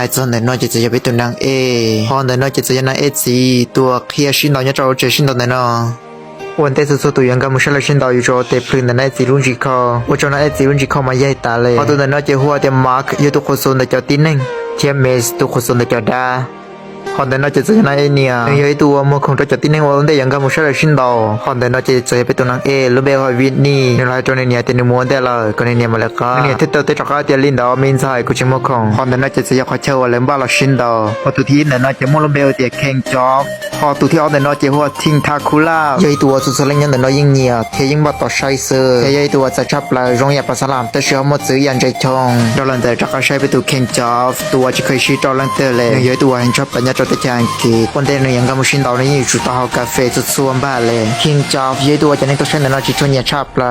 还真的那就直接被对人 A 好的那就直接那 A 字ตัวเคลียร์ชินดาวเนี่ยเราจะชินดาวเนี่ยนะวันแต่สุดตัวยังก็ไม่ใช่ชินดาวอยู่จอแต่พลึงในจีรุ่นจีคอว่าจอในจีรุ่นจีคอมาใหญ่ตาเลยพอตัวนั้นจะหัวแต่มาร์คอยู่ตัวคนส่วนแต่จะตีนึงเทียมเมสตัวคนส่วนแต่จะดา好的那就这那เนี่ย有一ตัวมันคงจะติดในวันแต่ยังก็ไม่ใช่ชินดาว好的那就จะไปตัวนั้นรู้แบบว่าวินนี่ในรายตัวเนี่ยติดในมัวแต่ละก็เนี่ยมาแล้วก็เนี่ยที่ตัวที่จะก็เตียลินดาวมินใส่กูจะมั่วคง好的那就จะอยากเชื่อว่าเล่นบ้าเราชินดาวพอตัวที่เนี่ยน่าจะมั่วแบบเตียแข่งจ็อบพอตัวที่เอาแต่น่าจะหัวทิ้งทาคุล่า有一ตัวสุดๆเลยเนี่ยน่ายิ่งเนี่ยเที่ยยิ่งบ้าต่อใช้เสือ有一ตัวจะชอบเลย容易ภาษาลามแต่เชื่อมั่วซื้อยันใจชงเราหลังจากจะก็ใช้ไปตัวแข่งจ็อบตัวจะเคยชี้จอหลังเตอเลย有一ตัวเห็นชอบปัญญาจอแต่จางกีวันเดียวยังก็ไม่ชินดาวนี่จุดต่อกาแฟจุดส่วนบ้านเลยคิงจอฟยี่ตัวจะนี่ตัวเช่นนั้นจิตชวนเนี่ยชอบเล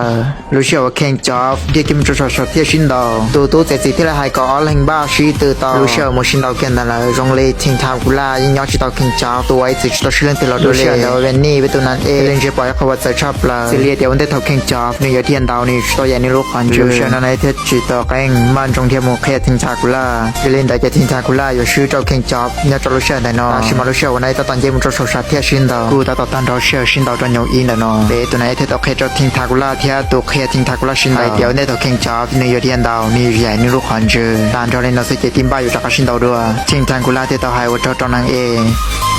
ยรู้เชื่อว่าคิงจอฟเด็กกิมจุดชดที่ชินดาวตัวแต่สิ่งที่เราให้ก็อะไรบ้าชีตัวต่อรู้เชื่อว่าชินดาวกันนั่นแหละโรงเรียนทิ้งทางกุลายิ่งยอดจิตดาวคิงจอฟตัวไอ้จิตตัวชื่อเล่นตัวเรารู้เชื่อดาวเวนนี่เป็นตัวนั้นเองเล่นเฉพาะเขาว่าจะชอบเลยสิเลียเดียววันเดียวคิงจอฟนี่ยอดเทียนดาวนี่ตัวใหญ่ในโลกอันรู้เชื่อนั่นไอ้เทจิตตัวแกงมันจงเทียมโมเคทิ้งทางกุลาสิเล่นได้จะทิ้งทางกุลาอยู่ชื่อเจ้าคิงจอฟเนี่ยจะรู้เชื่อได้นอชิมารู้เชื่อวันไหนตอนเย็นมันจะสดเทียชินดาวกูตาต่อตันเราเชื่อชินดาวจะเหนียวอินเดนอเบตัวไหนเทตัวเคจะทิ้งทากุลาเทียตัวเคทิ้งทากุลาชินดาวเดียวเนี่ยตัวเข่งจับในยอดเทียนดาวนี่ใหญ่นี่ลูกขวัญเจอตานเราเล่นเราเสียติมบ้าอยู่จากชินดาวด้วยทิ้งทากุลาเทียตัวไฮว่าเจ้าตอนนั้นเอ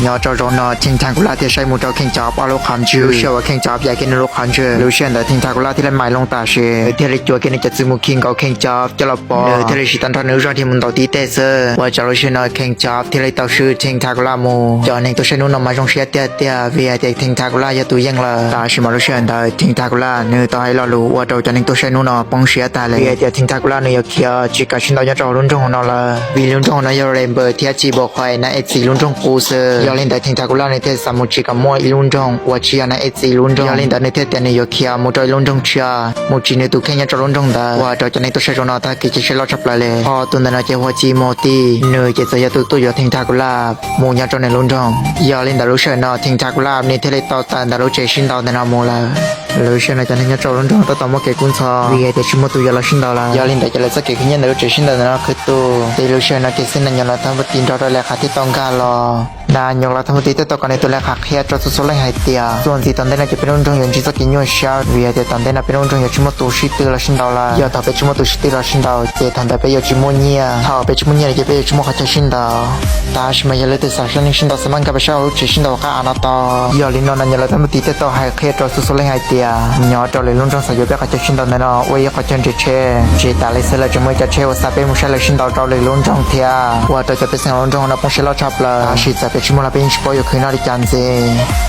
งยอดเจ้าจนอทิ้งทากุลาเทียใช้มือเจ้าเข่งจับเอาลูกขวัญเจอเชื่อว่าเข่งจับใหญ่กินลูกขวัญเจอรู้เชื่อแต่ทิ้งทากุลาที่เล่นไม้ลงตาเชื่อเทียเล็กจัวกินจะซื้อมือคิงเอาเข่งจับจะหลับปอเทียเล็กชิตันทอนนื้อที่มึงต่อตีเตเซอร์ว่าจะรู้เชื่อเข่งจับที่เล็กต่อชื่อทิ้งทากุลามูจอหนึ่งตัวเชื่อนู้นนำมาจงเชียเตียเวียเด็กทิ้งทากุลายตัวยังละตาชิมารุเชียนได้ทิ้งทากุลาเนื้อต่อให้เรารู้ว่าเราจะนิ่งตัวเชนูนอปงเชียตาเลยเวียเด็กทิ้งทากุลาเนื้อเขียวจิกาชินเราจะรอรุ่นจงของเราละวีรุ่นจงของเราเรนเบอร์ที่จีบอกใครนะเอซีรุ่นจงกูเซอร์ยอลินได้ทิ้งทากุลาในเทสมุจิกับมัวรุ่นจงวัชิยานะเอซีรุ่นจงยอลินได้ในเทเตเนื้อเขียวมุจอยรุ่นจงเชียมุจิเนื้อตุเขียจะรุ่นจงได้ว่าเราจะนิ่งตัวเชนูนอตากิจเชลเราจับเลยพอตุนนั้นจะหัวจีโมตีเนื้อจะจะตัวยอทิ้งทากุลามูยาจงในรุ่นจงยอลินได้รู้เชนอทิ้งทากุลาในเทเลต่อตานดารุเจชินดาวในนาโมลารู้เชนจะนิ่งจะรุ่นจงต่อต่อมาเกกุนซอวีเอเดชิโมตุยาลชินดาวลายอลินได้จะเลสเกขึ้นยันดารุเจชินดาวในนาคือตัวเดรู้เชนเกสินนันยาลาทำปฏินเราเลยค่ะที่ต้องการรอนายงรัฐมนตรีต่อกันในตัวเลขาเคียจะสุดๆเลยหายเตียส่วนที่ตอนนี้จะเป็นรุ่นจงยันจิตสกินยูเชียวีเดตอนนี้เป็นรุ่นจงยันชิโมตุชิตุลชินดาวลายอดต่อไปชิโมตุชิตุลชินดาวเจทันได้ไปยชิโมเนียถ้าไปชิโมเนียจะไปชิโมขัดชินดาวตาชิมายาเลติสาชันชินดาวสมันกับชาวรู้ชินดาวข้าอนาตอยอลินนนันยารัฐมนตรีต่อหายเคียจะสุดๆเลยหายเตียยอดจอเลยรุ่นจงสายไปขัดชินดาวในนอวัยขัดเชจิตาเลเซลจะไม่จะเชวซาเปมุชเลชินดาวจอเลยรุ่นจงเทียว่าจะเป็นเสียงรุ่นจงนับมุชเลชับละชิจะไปชิโมลาเป็นชิปอยคือนอริจันเซ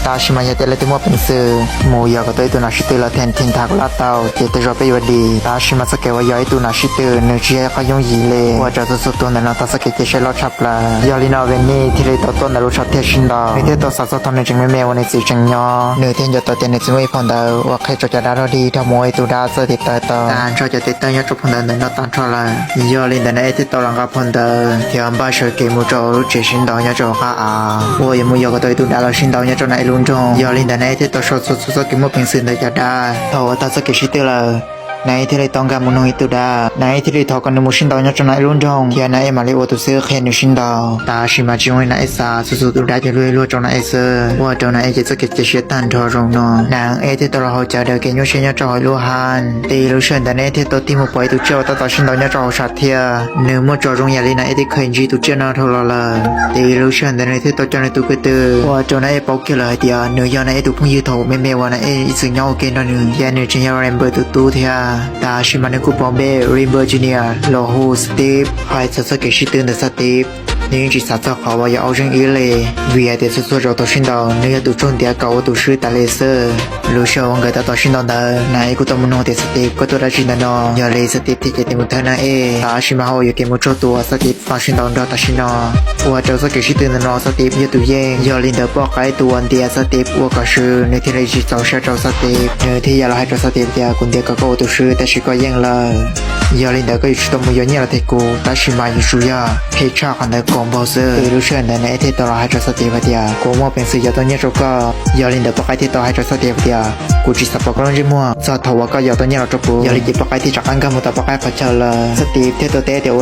ตาชิมายาเตเลติมัวเป็นสื่อโมยากตัวตัวนาชิตุละแทนทิ้งทากลาเตาเจตจอไปวดีตาชิมาสเกวย้อยตัวนาชิตุเนื้อเชียขยงยีเลว่าจะสุดตัวนั้นตาสเกเจเชลชับละยาลินาเวนี่ที่เลยตัวนารุชับเทชินดาเนื้อตัวสัตว์ตอนนี้จึงไม่เมวันในสีจังยอเนื้อเทียนจะตัวเทียนในจึงไม่พอนดาว่าใครจะได้เราดีถ้ามวยตัวดาสติตาตาการชอบจะติดตั้งยอดจุพอนดาเนื้อตันชอละยาลินแต่ในที่ตัวหลังกับพอนดาที่อันบ้าเชเกมุจอรู้เจชินดายาจอข้าว่ายังมุยากตัวตัวดาชินดาวเนี่ยจนไอ้ลุงจงยอลินแต่ในที่ตัวสุดกิมเป็นสิ่งใดจะได้ถ้าว่าตาสกิชิตละในที่ได้ต้องการมุนหิตุดาในที่ได้ทอกันมุชินดาวเนี่ยจนไอ้ลุงจงที่ในมาเลวตุเสือเขียนชินดาวตาชิมาจิงไว้ในสาสุดตัวได้จะรวยจนไอ้เสือว่าจนไอ้จะสกิจะเชียตันทอรงนนางเอที่ตัวเราจะเดินเกี่ยวเชียจอยลูฮันตีลูเชนแต่ในที่ตัวที่มุปอยตุเจ้าตัวชินดาวเนี่ยจอชัดเทียเนื้อมุจรงยาลินาเอที่เคยจีตุเจ้านาทลละตีลูเชนแต่ในที่ตัวจนไอ้ตุกเตอว่าจนไอ้ปอกเกลือเดียเนื้อยาในไอ้ตุพุ่งยืดโถไม่เมวันไอ้สิ่งเงาเกนนึงยาเนื้อจินยาเรนเบอร์ตุเทียตาชิมันกูปอมเบริเบอร์จิเนียโลโฮสตีฟไฮซัสเกชิตึนเดสตีฟนี่จิตสัตว์เขาว่าอย่าเอาเรื่องอีเล่วิอาเดสสุดเราตัวชินดาวเนื้อตัวจนเดียเก่าตัวชื่อตาเลเซอร์รู้เชื่อว่าเกิดตัวชินดาวได้นายกูต้องมุนหัวเดสตีฟก็ตัวได้ชินดาวนอยาเลสตีฟที่จะติมุทนาเอตาชิมาเขาอยู่เกมุโจตัวสตีฟฟังชินดาวเราตัดชินอว่าเจ้าสเกชิตึนนอสตีฟยืดตัวเย่ยาลินเดอร์บอกไอ้ตัวเดียสตีฟว่าก็ชื่อในที่เราจิตเจ้าเชื่อเจ้าสตีฟเนื้อที่ยาเราให้เจ้าสตีฟเดียคุณเดียก็ตัวชื่อแต่ชิก็ยังเลยยาลินเดอร์ก็อยู่ตัวมุยเนี่ยเทกูแต่ชิมาอยู่ชุยาเพชรขันเดอร์กองบอสเซอร์รู้เชื่อในที่ตัวเราให้เจ้าสตีฟเดียกูมั่วเป็นสื่อยาตัวเนี่ยเจ้าก็ยาลินเดอร์บอกไอ้ที่ตัวให้เจ้าสตีฟเดียกูจิตสับปะกรณ์จิมัวจะถาวก็ยาตัวเนี่ยเราจะปูยาลินเดอร์บอกไอ้ที่จากอันก็มุตะบอกไอ้พัชเชลสตีฟที่ตัวเตะเดียว